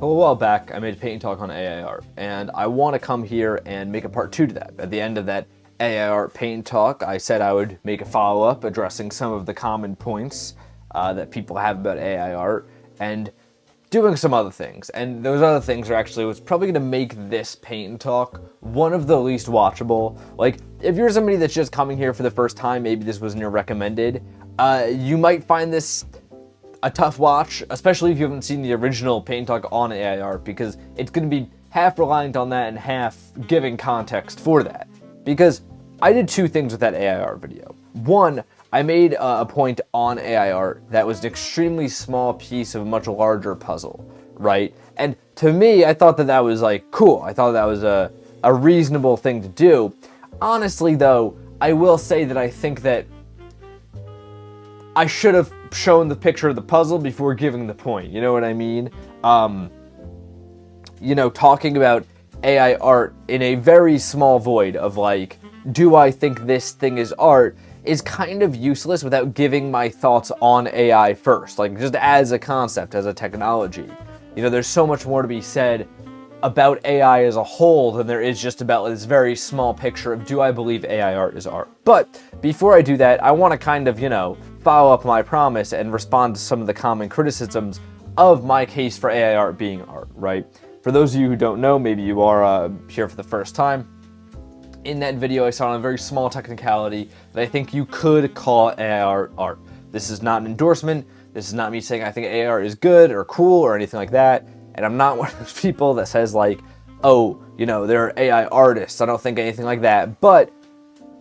A while back, I made a paint talk on AI art, and I want to come here and make a part 2 to that. At the end of that AI art paint talk, I said I would make a follow-up addressing some of the common points that people have about AI art, and doing some other things. And those other things are actually what's probably going to make this paint talk one of the least watchable. Like, if you're somebody that's just coming here for the first time, maybe this wasn't your recommended, you might find this a tough watch, especially if you haven't seen the original paint talk on AI art, because it's going to be half reliant on that and half giving context for that. Because I did two things with that AI art video. One, I made a point on AI art that was an extremely small piece of a much larger puzzle, right? And to me, I thought that that was like cool. I thought that was a reasonable thing to do. Honestly, though, I will say that I think that I should have shown the picture of the puzzle before giving the point. You know what I mean? Talking about AI art in a very small void of like, do I think this thing is art, is kind of useless without giving my thoughts on AI first, like just as a concept, as a technology. You know, there's so much more to be said about AI as a whole than there is just about this very small picture of, do I believe AI art is art? But before I do that, I want to kind of, follow up my promise and respond to some of the common criticisms of my case for AI art being art, right? For those of you who don't know, maybe you are here for the first time, in that video I saw a very small technicality that I think you could call AI art art. This is not an endorsement, this is not me saying I think AI art is good or cool or anything like that, and I'm not one of those people that says like, oh, they're AI artists. I don't think anything like that, but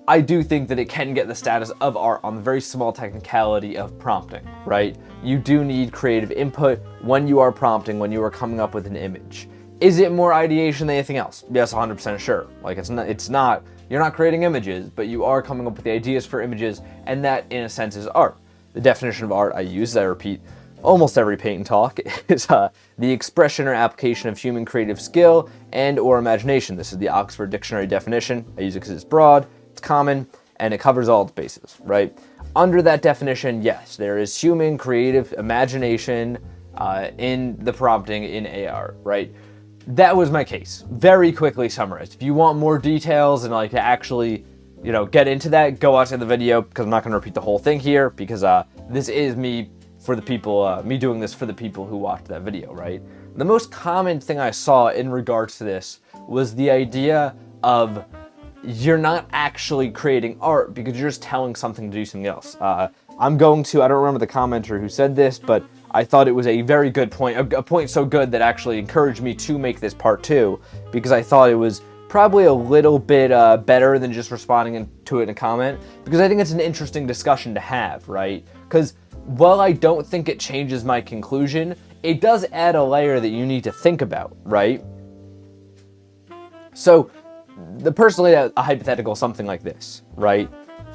I do think that it can get the status of art on the very small technicality of prompting, right? You do need creative input when you are prompting, when you are coming up with an image. Is it more ideation than anything else? Yes, 100% sure. Like you're not creating images, but you are coming up with the ideas for images, and that in a sense is art. The definition of art I use, I repeat almost every paint and talk, is the expression or application of human creative skill and or imagination. This is the Oxford Dictionary definition. I use it because it's broad, it's common, and it covers all its bases, right? Under that definition, yes, there is human creative imagination in the prompting in AR, right? That was my case. Very quickly summarized. If you want more details and like to actually, get into that, go watch the video, because I'm not going to repeat the whole thing here, because this is me for the people, me doing this for the people who watched that video, right? The most common thing I saw in regards to this was the idea of you're not actually creating art because you're just telling something to do something else. I don't remember the commenter who said this, but I thought it was a very good point, a point so good that actually encouraged me to make this part 2, because I thought it was probably a little bit better than just responding to it in a comment, because I think it's an interesting discussion to have, right? Because while I don't think it changes my conclusion, it does add a layer that you need to think about, right? So, personally, a hypothetical something like this, right?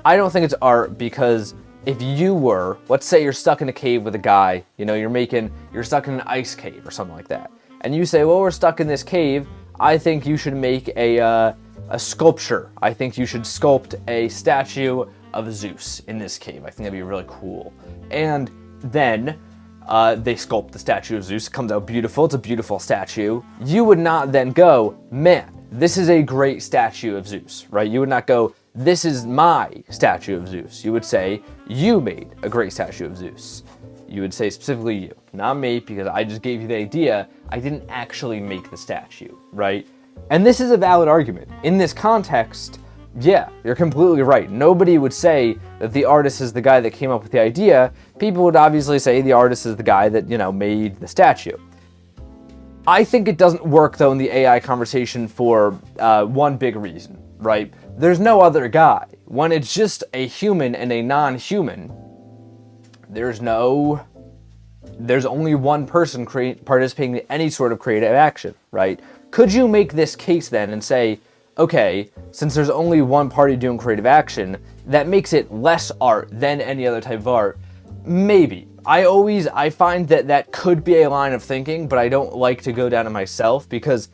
I don't think it's art because if you were, let's say you're stuck in a cave with a guy, you're stuck in an ice cave or something like that, and you say, well, we're stuck in this cave, I think you should make a sculpture. I think you should sculpt a statue of Zeus in this cave. I think that'd be really cool. And then they sculpt the statue of Zeus. It comes out beautiful. It's a beautiful statue. You would not then go, man, this is a great statue of Zeus, right? You would not go, this is my statue of Zeus. You would say, you made a great statue of Zeus. You would say specifically you, not me, because I just gave you the idea. I didn't actually make the statue, right? And this is a valid argument. In this context, yeah, you're completely right. Nobody would say that the artist is the guy that came up with the idea. People would obviously say the artist is the guy that, made the statue. I think it doesn't work, though, in the AI conversation for one big reason, right? There's no other guy. When it's just a human and a non-human, there's only one person participating in any sort of creative action, right? Could you make this case then and say, okay, since there's only one party doing creative action, that makes it less art than any other type of art? Maybe. I find that could be a line of thinking, but I don't like to go down it myself, because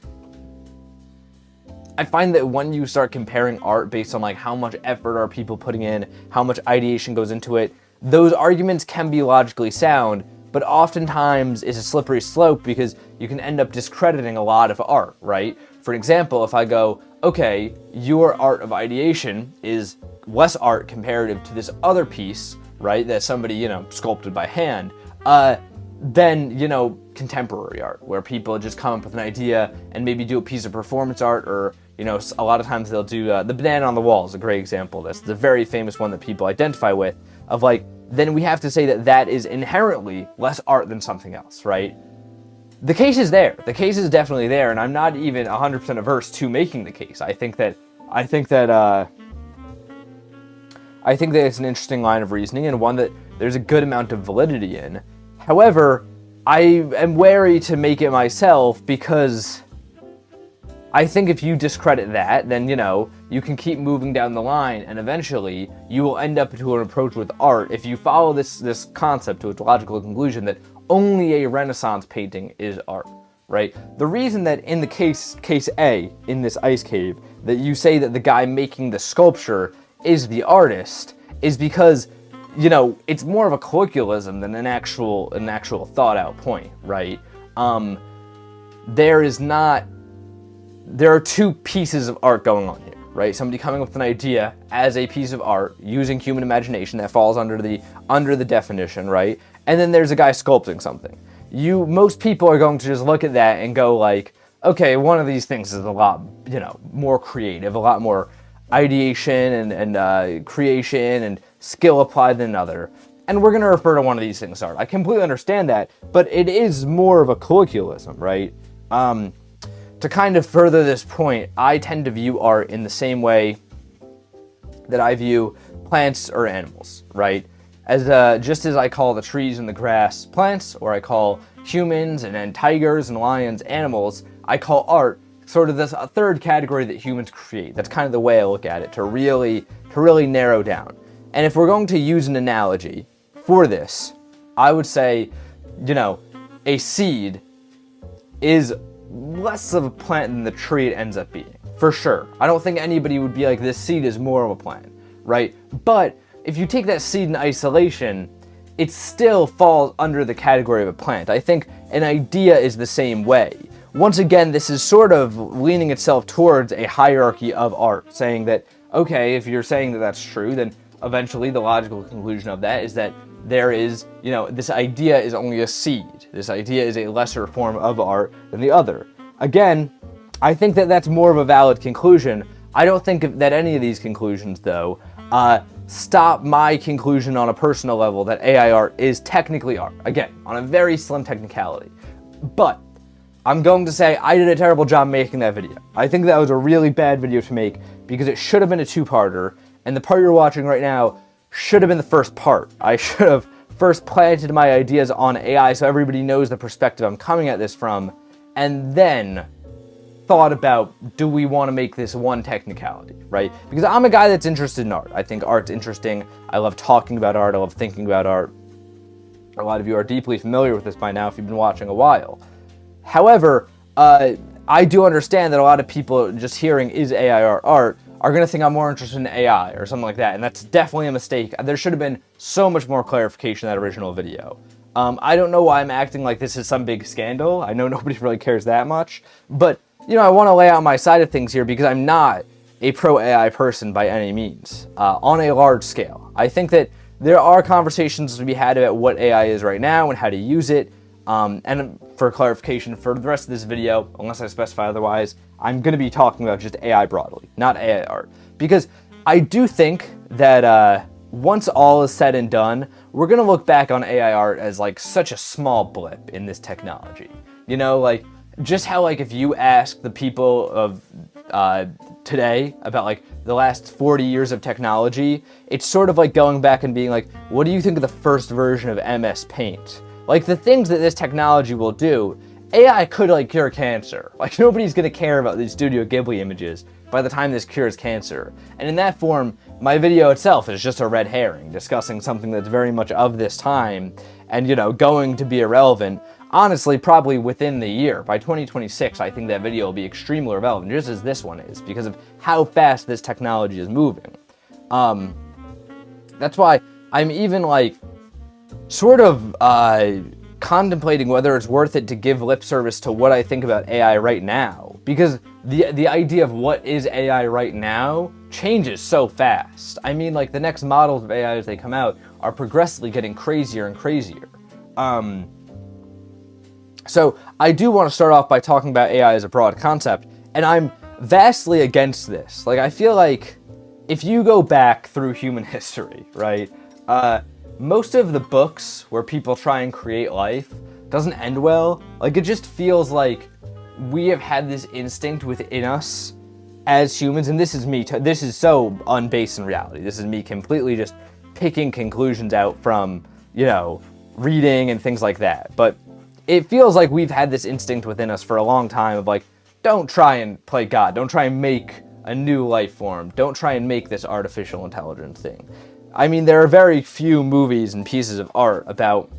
I find that when you start comparing art based on like how much effort are people putting in, how much ideation goes into it, those arguments can be logically sound, but oftentimes it's a slippery slope because you can end up discrediting a lot of art, right? For example, if I go, okay, your art of ideation is less art comparative to this other piece, right, that somebody, sculpted by hand, then, contemporary art, where people just come up with an idea and maybe do a piece of performance art, or, a lot of times they'll do, the banana on the wall is a great example of this. It's a very famous one that people identify with, of like, then we have to say that that is inherently less art than something else, right? The case is there. The case is definitely there, and I'm not even 100% averse to making the case. I think that it's an interesting line of reasoning, and one that there's a good amount of validity in. However, I am wary to make it myself, because I think if you discredit that, then, you can keep moving down the line, and eventually you will end up to an approach with art, if you follow this concept to its logical conclusion, that only a Renaissance painting is art, right? The reason that in the case A, in this ice cave, that you say that the guy making the sculpture is the artist, is because, it's more of a colloquialism than an actual thought out point, right? There are two pieces of art going on here, right? Somebody coming up with an idea as a piece of art using human imagination that falls under the definition, right? And then there's a guy sculpting something. Most people are going to just look at that and go like, okay, one of these things is a lot, more creative, a lot more ideation and creation and skill applied than another. And we're going to refer to one of these things as art. I completely understand that, but it is more of a colloquialism, right? To kind of further this point, I tend to view art in the same way that I view plants or animals, right? As just as I call the trees and the grass plants, or I call humans and tigers and lions animals, I call art sort of this a third category that humans create. That's kind of the way I look at it, to really narrow down. And if we're going to use an analogy for this, I would say, a seed is less of a plant than the tree it ends up being, for sure. I don't think anybody would be like, this seed is more of a plant, right? But if you take that seed in isolation, it still falls under the category of a plant. I think an idea is the same way. Once again, this is sort of leaning itself towards a hierarchy of art, saying that, okay, if you're saying that that's true, then eventually the logical conclusion of that is that there is, this idea is only a seed. This idea is a lesser form of art than the other. Again, I think that that's more of a valid conclusion. I don't think that any of these conclusions, though, stop my conclusion on a personal level that AI art is technically art. Again, on a very slim technicality. But I'm going to say I did a terrible job making that video. I think that was a really bad video to make, because it should have been a two-parter, and the part you're watching right now should have been the first part. I should have first planted my ideas on AI so everybody knows the perspective I'm coming at this from, and then thought about, do we want to make this one technicality, right? Because I'm a guy that's interested in art. I think art's interesting. I love talking about art. I love thinking about art. A lot of you are deeply familiar with this by now if you've been watching a while. However, I do understand that a lot of people just hearing is AI art are going to think I'm more interested in AI or something like that, and that's definitely a mistake. There should have been so much more clarification in that original video. I don't know why I'm acting like this is some big scandal. I know nobody really cares that much, but, I want to lay out my side of things here, because I'm not a pro-AI person by any means, on a large scale. I think that there are conversations to be had about what AI is right now and how to use it, and for clarification, for the rest of this video, unless I specify otherwise, I'm going to be talking about just AI broadly, not AI art. Because I do think that once all is said and done, we're going to look back on AI art as like such a small blip in this technology. Just how if you ask the people of today about the last 40 years of technology, it's sort of like going back and being like, what do you think of the first version of MS Paint? The things that this technology will do, AI could cure cancer. Nobody's gonna care about these Studio Ghibli images by the time this cures cancer. And in that form, my video itself is just a red herring, discussing something that's very much of this time and, going to be irrelevant. Honestly, probably within the year. By 2026, I think that video will be extremely relevant, just as this one is, because of how fast this technology is moving. That's why I'm even sort of contemplating whether it's worth it to give lip service to what I think about AI right now. Because the idea of what is AI right now changes so fast. I mean, like, the next models of AI as they come out are progressively getting crazier and crazier. So I do want to start off by talking about AI as a broad concept, and I'm vastly against this. Like, I feel like if you go back through human history, right, most of the books where people try and create life doesn't end well. Like, it just feels like we have had this instinct within us as humans, and this is me, this is so unbased in reality. This is me completely just picking conclusions out from, you know, reading and things like that. But it feels like we've had this instinct within us for a long time of like, don't try and play God. Don't try and make a new life form. Don't try and make this artificial intelligence thing. I mean, there are very few movies and pieces of art about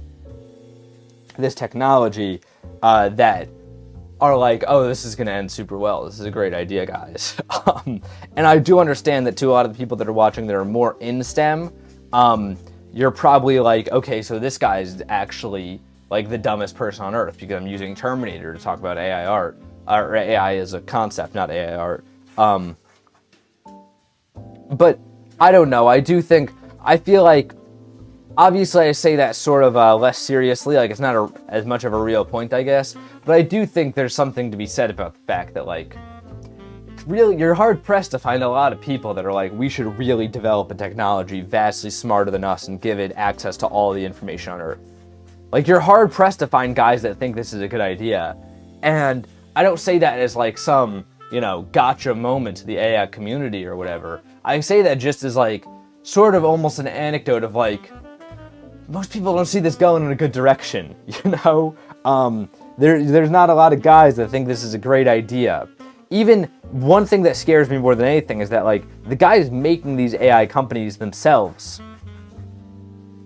this technology that are like, oh, this is going to end super well. This is a great idea, guys. And I do understand that to a lot of the people that are watching that are more in STEM, you're probably like, okay, so this guy's actually like the dumbest person on earth because I'm using Terminator to talk about AI art, or AI as a concept, not AI art. But I don't know. I feel like, obviously I say that sort of less seriously, like it's not as much of a real point, I guess, but I do think there's something to be said about the fact that, like, really, you're hard-pressed to find a lot of people that are like, we should really develop a technology vastly smarter than us and give it access to all the information on Earth. Like, you're hard-pressed to find guys that think this is a good idea. And I don't say that as, like, some, you know, gotcha moment to the AI community or whatever. I say that just as, like, sort of almost an anecdote of, like, most people don't see this going in a good direction, you know? There's not a lot of guys that think this is a great idea. Even one thing that scares me more than anything is that, like, the guys making these AI companies themselves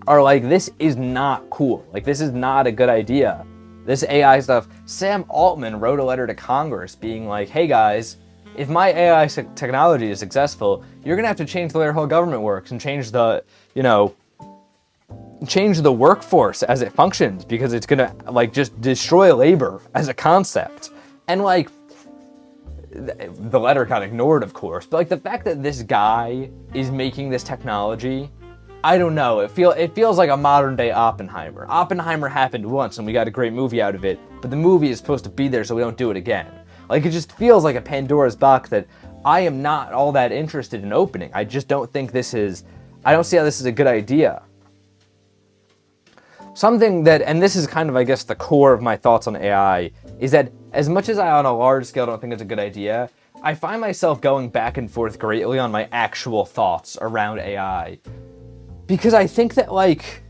are like, this is not cool. Like, this is not a good idea. This AI stuff. Sam Altman wrote a letter to Congress being like, hey guys, if my AI technology is successful, you're gonna have to change the way our whole government works and change the, you know, change the workforce as it functions, because it's gonna, like, just destroy labor as a concept. And, like, the letter got ignored, of course, but, like, the fact that this guy is making this technology, I don't know, it feels like a modern day Oppenheimer. Oppenheimer happened once and we got a great movie out of it, but the movie is supposed to be there so we don't do it again. Like, it just feels like a Pandora's box that I am not all that interested in opening. I just don't think I don't see how this is a good idea. Something that, and this is kind of, I guess, the core of my thoughts on AI, is that as much as I, on a large scale, don't think it's a good idea, I find myself going back and forth greatly on my actual thoughts around AI. Because I think that, like,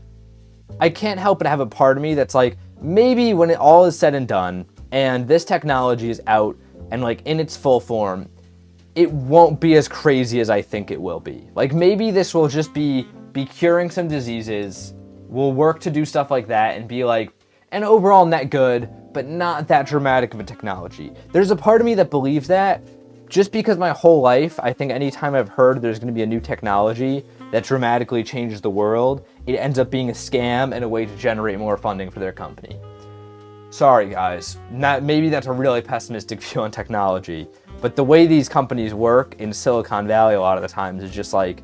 I can't help but have a part of me that's like, maybe when it all is said and done, and this technology is out, and, like, in its full form, it won't be as crazy as I think it will be. Like, maybe this will just be curing some diseases, we'll work to do stuff like that, and be, like, an overall net good, but not that dramatic of a technology. There's a part of me that believes that, just because my whole life, I think anytime I've heard there's going to be a new technology that dramatically changes the world, it ends up being a scam and a way to generate more funding for their company. Sorry, guys. Maybe that's a really pessimistic view on technology, but the way these companies work in Silicon Valley a lot of the times is just like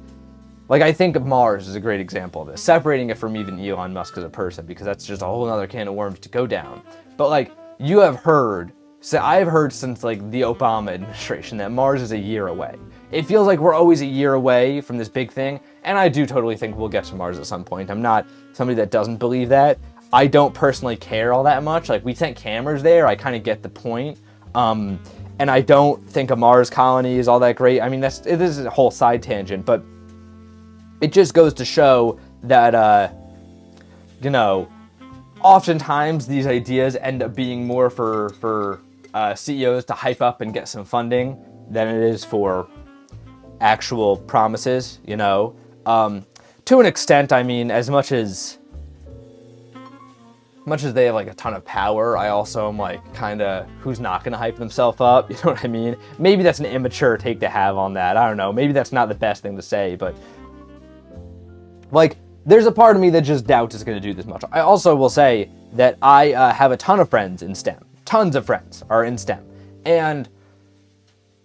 I think of Mars as a great example of this, separating it from even Elon Musk as a person, because that's just a whole other can of worms to go down. But, like, you have heard, so I've heard since, like, the Obama administration that Mars is a year away. It feels like we're always a year away from this big thing, and I do totally think we'll get to Mars at some point. I'm not somebody that doesn't believe that. I don't personally care all that much. Like, we sent cameras there, I kind of get the point. And I don't think a Mars colony is all that great. I mean, this is a whole side tangent, but it just goes to show that, you know, oftentimes these ideas end up being more for CEOs to hype up and get some funding than it is for actual promises, you know. To an extent, I mean, as much as they have, like, a ton of power, I also am, like, kind of, who's not going to hype themselves up? You know what I mean? Maybe that's an immature take to have on that. I don't know. Maybe that's not the best thing to say, but, like, there's a part of me that just doubts it's going to do this much. I also will say, that I have a ton of friends in STEM. Tons of friends are in STEM. And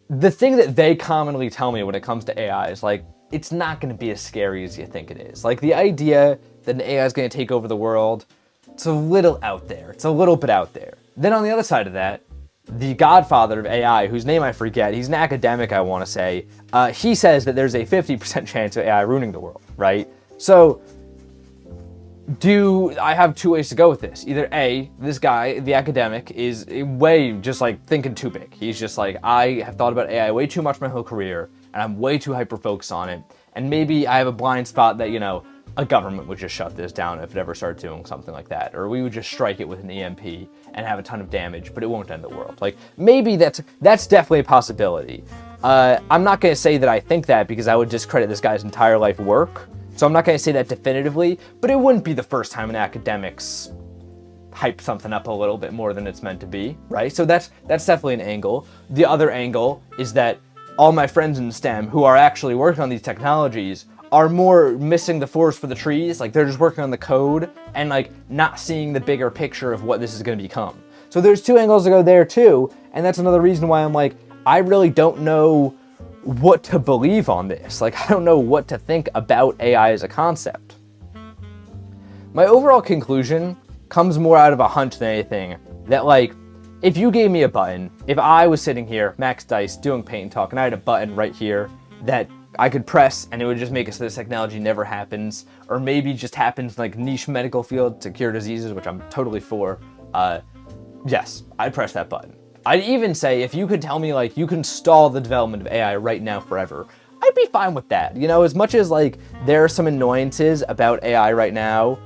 the thing that they commonly tell me when it comes to AI is like, it's not going to be as scary as you think it is. Like the idea that an AI is going to take over the world, it's a little out there. It's a little bit out there. Then on the other side of that, the godfather of AI, whose name I forget, he's an academic, I want to say, he says that there's a 50% chance of AI ruining the world, right? So I have two ways to go with this. Either A, this guy, the academic, is way just like thinking too big. He's just like, I have thought about AI way too much my whole career, and I'm way too hyper-focused on it. And maybe I have a blind spot that, a government would just shut this down if it ever started doing something like that. Or we would just strike it with an EMP and have a ton of damage, but it won't end the world. Like, maybe that's definitely a possibility. I'm not going to say that I think that because I would discredit this guy's entire life work. So I'm not going to say that definitively, but it wouldn't be the first time an academics hype something up a little bit more than it's meant to be, right? So that's definitely an angle. The other angle is that all my friends in STEM who are actually working on these technologies are more missing the forest for the trees. Like, they're just working on the code and like not seeing the bigger picture of what this is going to become. So there's two angles to go there too. And that's another reason why I'm like, I really don't know what to believe on this. Like, I don't know what to think about AI as a concept. My overall conclusion comes more out of a hunch than anything, that like, if you gave me a button, if I was sitting here, Max Dice, doing Paint and Talk, and I had a button right here that I could press and it would just make it so this technology never happens, or maybe just happens in like niche medical field to cure diseases, which I'm totally for, yes, I'd press that button. I'd even say if you could tell me like you can stall the development of AI right now forever, I'd be fine with that. As much as like there are some annoyances about AI right now,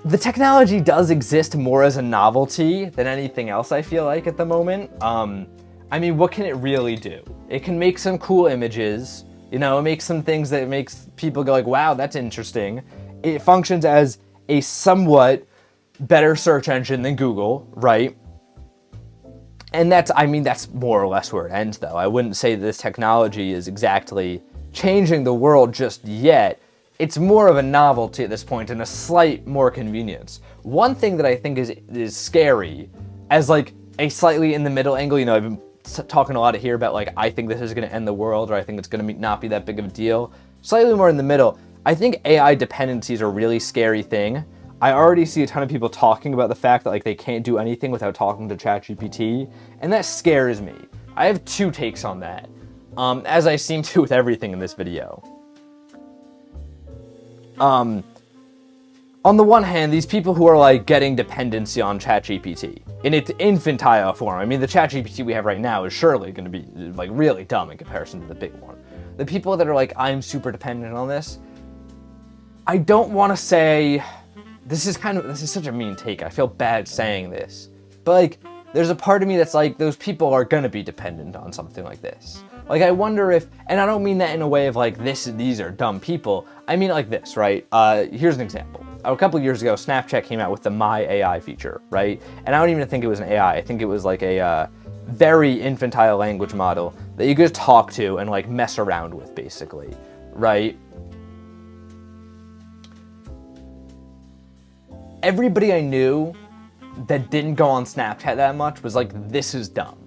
the technology does exist more as a novelty than anything else, I feel like, at the moment. I mean, what can it really do? It can make some cool images, it makes some things that makes people go like, wow, that's interesting. It functions as a somewhat better search engine than Google, right? And that's more or less where it ends, though. I wouldn't say that this technology is exactly changing the world just yet. It's more of a novelty at this point and a slight more convenience. One thing that I think is scary, as like a slightly in the middle angle, I've been talking a lot here about like, I think this is going to end the world, or I think it's going to not be that big of a deal. Slightly more in the middle, I think AI dependencies are a really scary thing. I already see a ton of people talking about the fact that like they can't do anything without talking to ChatGPT, and that scares me. I have two takes on that, as I seem to with everything in this video. On the one hand, these people who are like getting dependency on ChatGPT in its infantile form. I mean, the ChatGPT we have right now is surely going to be like really dumb in comparison to the big one. The people that are like, I'm super dependent on this, I don't want to say, this is such a mean take. I feel bad saying this, but like, there's a part of me that's like, those people are going to be dependent on something like this. Like, I wonder if, and I don't mean that in a way of like, these are dumb people. I mean it like this, right? Here's an example. A couple of years ago, Snapchat came out with the My AI feature, right? And I don't even think it was an AI. I think it was like a very infantile language model that you could talk to and like mess around with, basically, right? Everybody I knew that didn't go on Snapchat that much was like, this is dumb.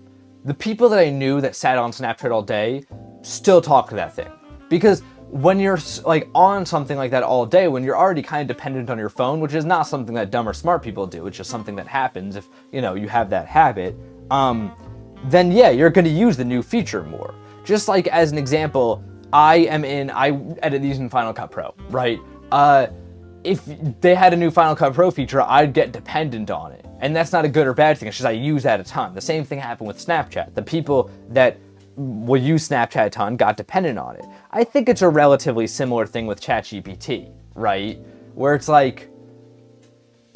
The people that I knew that sat on Snapchat all day still talk to that thing. Because when you're like on something like that all day, when you're already kind of dependent on your phone, which is not something that dumb or smart people do, it's just something that happens if, you have that habit, then yeah, you're going to use the new feature more. Just like as an example, I edit these in Final Cut Pro, right? If they had a new Final Cut Pro feature, I'd get dependent on it. And that's not a good or bad thing, it's just I use that a ton. The same thing happened with Snapchat. The people that will use Snapchat a ton got dependent on it. I think it's a relatively similar thing with ChatGPT, right? Where it's like,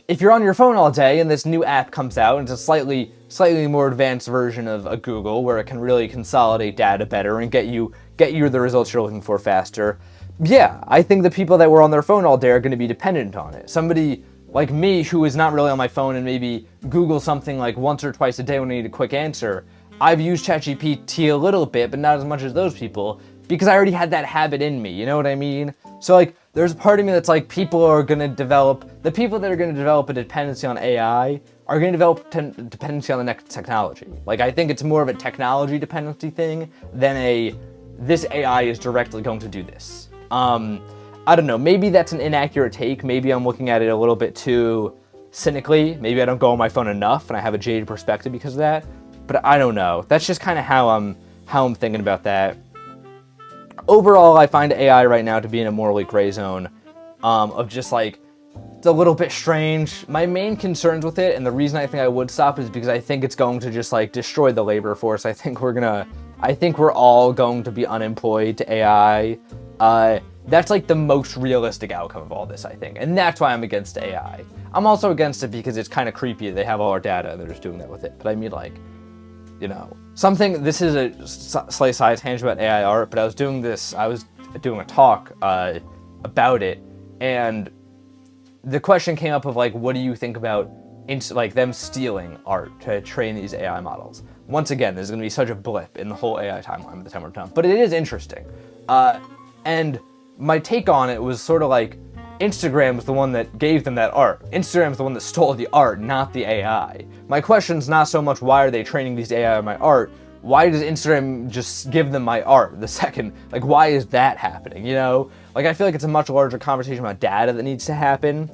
if you're on your phone all day and this new app comes out, and it's a slightly more advanced version of a Google where it can really consolidate data better and get you the results you're looking for faster, yeah, I think the people that were on their phone all day are going to be dependent on it. Somebody like me who is not really on my phone and maybe Google something like once or twice a day when I need a quick answer, I've used ChatGPT a little bit, but not as much as those people, because I already had that habit in me, you know what I mean? So like, there's a part of me that's like, the people that are going to develop a dependency on AI are going to develop dependency on the next technology. Like, I think it's more of a technology dependency thing than this AI is directly going to do this. I don't know, maybe that's an inaccurate take. Maybe I'm looking at it a little bit too cynically. Maybe I don't go on my phone enough and I have a jaded perspective because of that. But I don't know. That's just kind of how I'm thinking about that. Overall, I find AI right now to be in a morally gray zone of just like, it's a little bit strange. My main concerns with it, and the reason I think I would stop, is because I think it's going to just like destroy the labor force. I think we're all going to be unemployed to AI. That's like the most realistic outcome of all this, I think. And that's why I'm against AI. I'm also against it because it's kind of creepy. They have all our data and they're just doing that with it. But I mean, like, you know, this is a slight side tangent about AI art, but I was doing a talk about it, and the question came up of like, what do you think about like them stealing art to train these AI models? Once again, there's going to be such a blip in the whole AI timeline by the time we're done, but it is interesting. And my take on it was sort of like, Instagram was the one that gave them that art. Instagram's the one that stole the art, not the AI. My question's not so much why are they training these AI on my art, why does Instagram just give them my art the second? Like, why is that happening, you know? Like, I feel like it's a much larger conversation about data that needs to happen.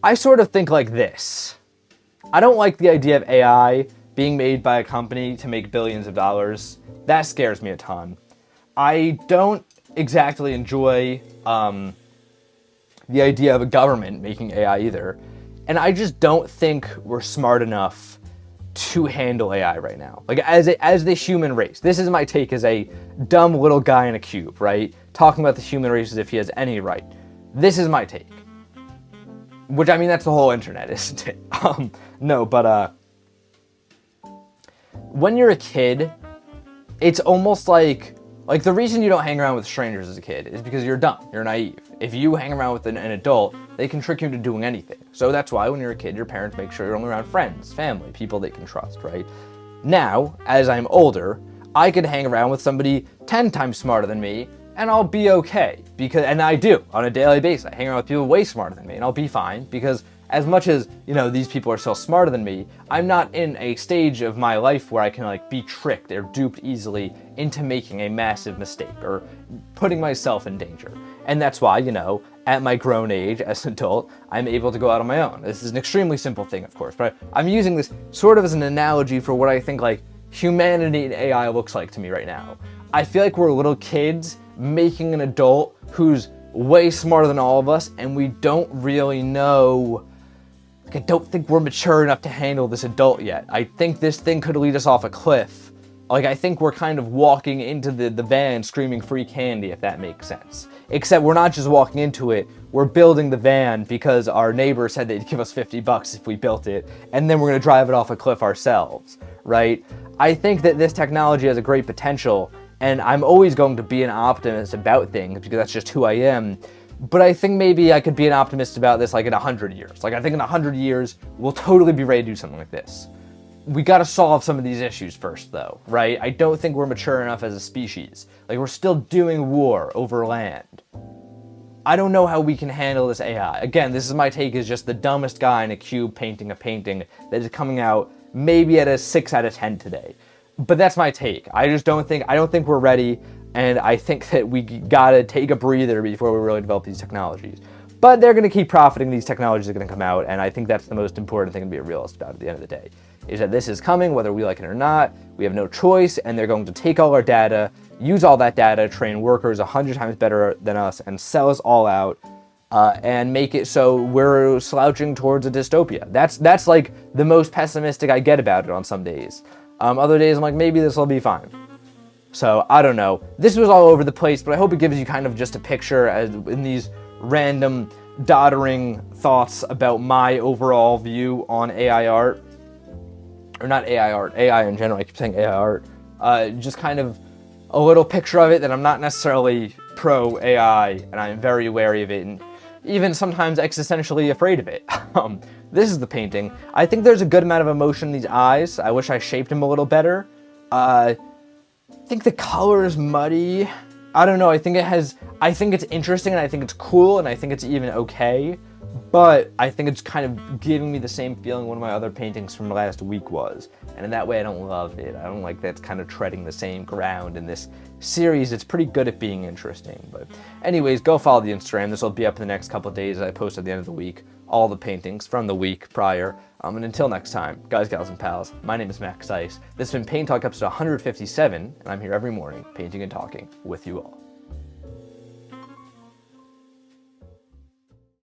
I sort of think like this. I don't like the idea of AI being made by a company to make billions of dollars. That scares me a ton. I don't exactly enjoy the idea of a government making AI either. And I just don't think we're smart enough to handle AI right now. Like, as the human race, this is my take as a dumb little guy in a cube, right? Talking about the human race as if he has any right. This is my take. Which, I mean, that's the whole internet, isn't it? No, but when you're a kid, it's almost like the reason you don't hang around with strangers as a kid is because you're dumb, you're naive. If you hang around with an adult, they can trick you into doing anything. So that's why when you're a kid, your parents make sure you're only around friends, family, people they can trust, right? Now, as I'm older, I could hang around with somebody 10 times smarter than me, and I'll be okay. And I do, on a daily basis. I hang around with people way smarter than me, and I'll be fine, because as much as, you know, these people are still smarter than me, I'm not in a stage of my life where I can like be tricked or duped easily into making a massive mistake or putting myself in danger. And that's why, you know, at my grown age as an adult, I'm able to go out on my own. This is an extremely simple thing, of course, but I'm using this sort of as an analogy for what I think like humanity and AI looks like to me right now. I feel like we're little kids making an adult who's way smarter than all of us, and we don't really know. I don't think we're mature enough to handle this adult yet. I think this thing could lead us off a cliff. Like, I think we're kind of walking into the van screaming free candy, if that makes sense. Except we're not just walking into it, we're building the van because our neighbor said they'd give us $50 if we built it, and then we're gonna drive it off a cliff ourselves, right? I think that this technology has a great potential, and I'm always going to be an optimist about things because that's just who I am. But I think maybe I could be an optimist about this like in 100 years. Like, I think in 100 years, we'll totally be ready to do something like this. We gotta solve some of these issues first though, right? I don't think we're mature enough as a species. Like, we're still doing war over land. I don't know how we can handle this AI. Again, this is my take as just the dumbest guy in a cube painting a painting that is coming out maybe at a 6 out of 10 today. But that's my take. I don't think we're ready. And I think that we gotta take a breather before we really develop these technologies. But they're gonna keep profiting, these technologies are gonna come out, and I think that's the most important thing to be a realist about at the end of the day, is that this is coming, whether we like it or not. We have no choice, and they're going to take all our data, use all that data, train workers 100 times better than us, and sell us all out, and make it so we're slouching towards a dystopia. That's like the most pessimistic I get about it on some days. Other days I'm like, maybe this will be fine. So, I don't know. This was all over the place, but I hope it gives you kind of just a picture as in these random doddering thoughts about my overall view on AI art. Or not AI art, AI in general. I keep saying AI art. Just kind of a little picture of it that I'm not necessarily pro AI, and I'm very wary of it, and even sometimes existentially afraid of it. This is the painting. I think there's a good amount of emotion in these eyes. I wish I shaped them a little better. I think the color is muddy. I don't know. I think it's interesting, and I think it's cool, and I think it's even okay. But I think it's kind of giving me the same feeling one of my other paintings from last week was. And in that way, I don't love it. I don't like that it's kind of treading the same ground in this series. It's pretty good at being interesting. But anyways, go follow the Instagram. This will be up in the next couple of days. I post at the end of the week all the paintings from the week prior. And until next time, guys, gals, and pals, my name is Max Ice. This has been Paint Talk episode 157, and I'm here every morning painting and talking with you all.